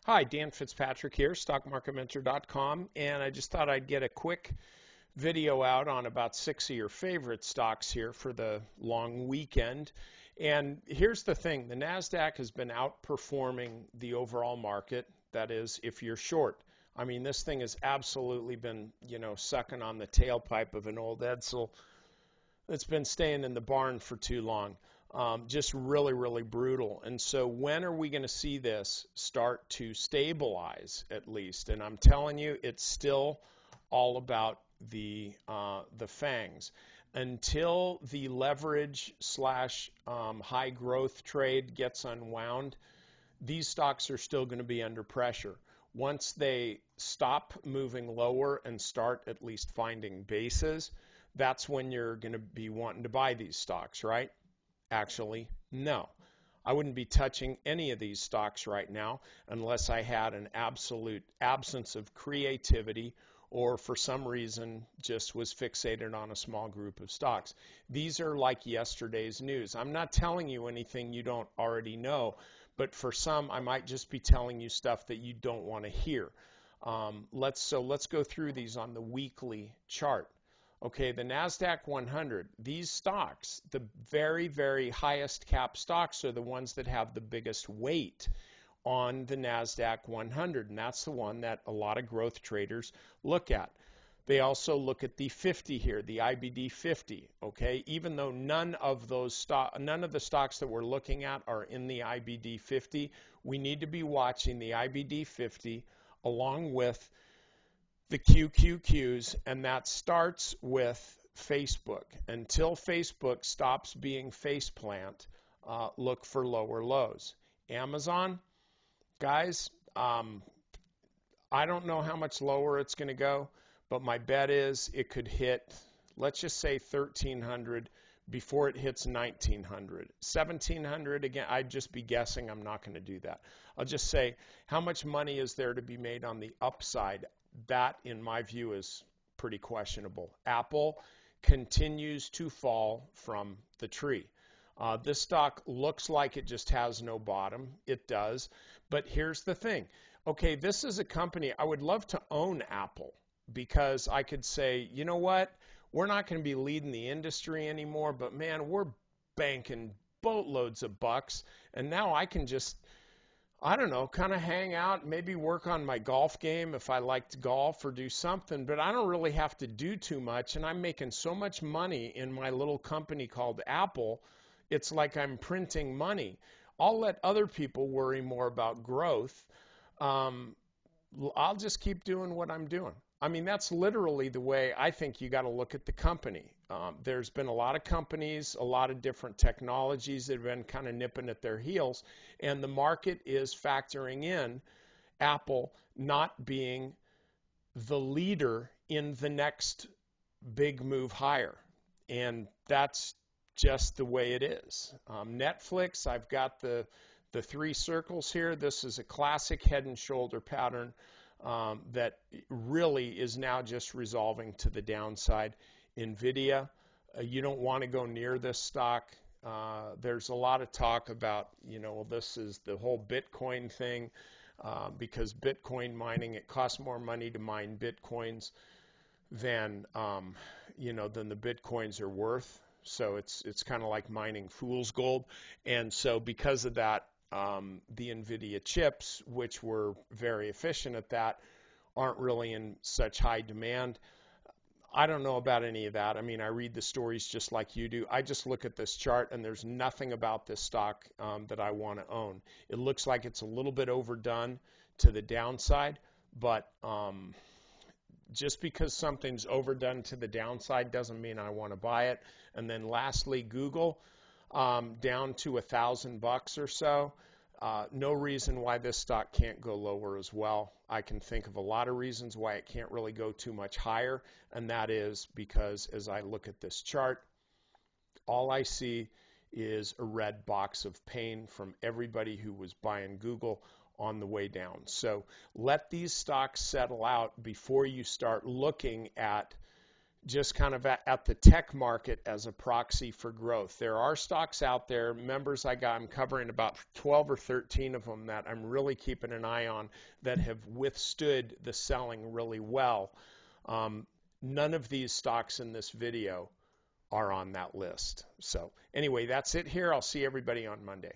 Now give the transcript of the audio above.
Hi, Dan Fitzpatrick here, stockmarketmentor.com, and I just thought I'd get a quick video out on about 6 of your favorite stocks here for the long weekend. And here's the thing, the Nasdaq has been outperforming the overall market. That is, if you're short. I mean, this thing has absolutely been, sucking on the tailpipe of an old Edsel that's been staying in the barn for too long. Just really, really brutal. And so when are we going to see this start to stabilize at least? And I'm telling you, it's still all about the FANGs. Until the leverage slash high growth trade gets unwound, these stocks are still going to be under pressure. Once they stop moving lower and start at least finding bases, that's when you're going to be wanting to buy these stocks, right? Actually, no. I wouldn't be touching any of these stocks right now unless I had an absolute absence of creativity or for some reason just was fixated on a small group of stocks. These are like yesterday's news. I'm not telling you anything you don't already know, but for some, I might just be telling you stuff that you don't want to hear. Let's go through these on the weekly chart. Okay, the Nasdaq 100, these stocks, the very, very highest cap stocks are the ones that have the biggest weight on the Nasdaq 100, and that's the one that a lot of growth traders look at. They also look at the 50 here, the IBD 50, okay? Even though none of the stocks that we're looking at are in the IBD 50, we need to be watching the IBD 50 along with the QQQs, and that starts with Facebook. Until Facebook stops being faceplant, look for lower lows. Amazon, guys, I don't know how much lower it's going to go, but my bet is it could hit, let's just say 1,300 before it hits 1,900. 1,700, again, I'd just be guessing. I'm not going to do that. I'll just say, how much money is there to be made on the upside? That, in my view, is pretty questionable. Apple continues to fall from the tree. This stock looks like it just has no bottom. It does. But here's the thing. Okay, this is a company, I would love to own Apple because I could say, you know what? We're not going to be leading the industry anymore, but man, we're banking boatloads of bucks. And now I can just, I don't know, kind of hang out, maybe work on my golf game if I liked golf or do something, but I don't really have to do too much, and I'm making so much money in my little company called Apple, it's like I'm printing money. I'll let other people worry more about growth. I'll just keep doing what I'm doing. I mean, that's literally the way I think you got to look at the company. There's been a lot of companies, a lot of different technologies that have been kind of nipping at their heels, and the market is factoring in Apple not being the leader in the next big move higher. And that's just the way it is. Netflix, I've got the three circles here. This is a classic head and shoulder pattern that really is now just resolving to the downside. Nvidia, you don't want to go near this stock. There's a lot of talk about, this is the whole Bitcoin thing because Bitcoin mining, it costs more money to mine Bitcoins than the Bitcoins are worth. So it's kind of like mining fool's gold. And so because of that, the Nvidia chips, which were very efficient at that, aren't really in such high demand. I don't know about any of that. I mean, I read the stories just like you do. I just look at this chart, and there's nothing about this stock that I want to own. It looks like it's a little bit overdone to the downside, but just because something's overdone to the downside doesn't mean I want to buy it. And then lastly, Google, down to $1,000 or so. No reason why this stock can't go lower as well. I can think of a lot of reasons why it can't really go too much higher, and that is because as I look at this chart, all I see is a red box of pain from everybody who was buying Google on the way down. So let these stocks settle out before you start looking at just kind of at the tech market as a proxy for growth. There are stocks out there, members I'm covering about 12 or 13 of them that I'm really keeping an eye on that have withstood the selling really well. None of these stocks in this video are on that list. So anyway, that's it here. I'll see everybody on Monday.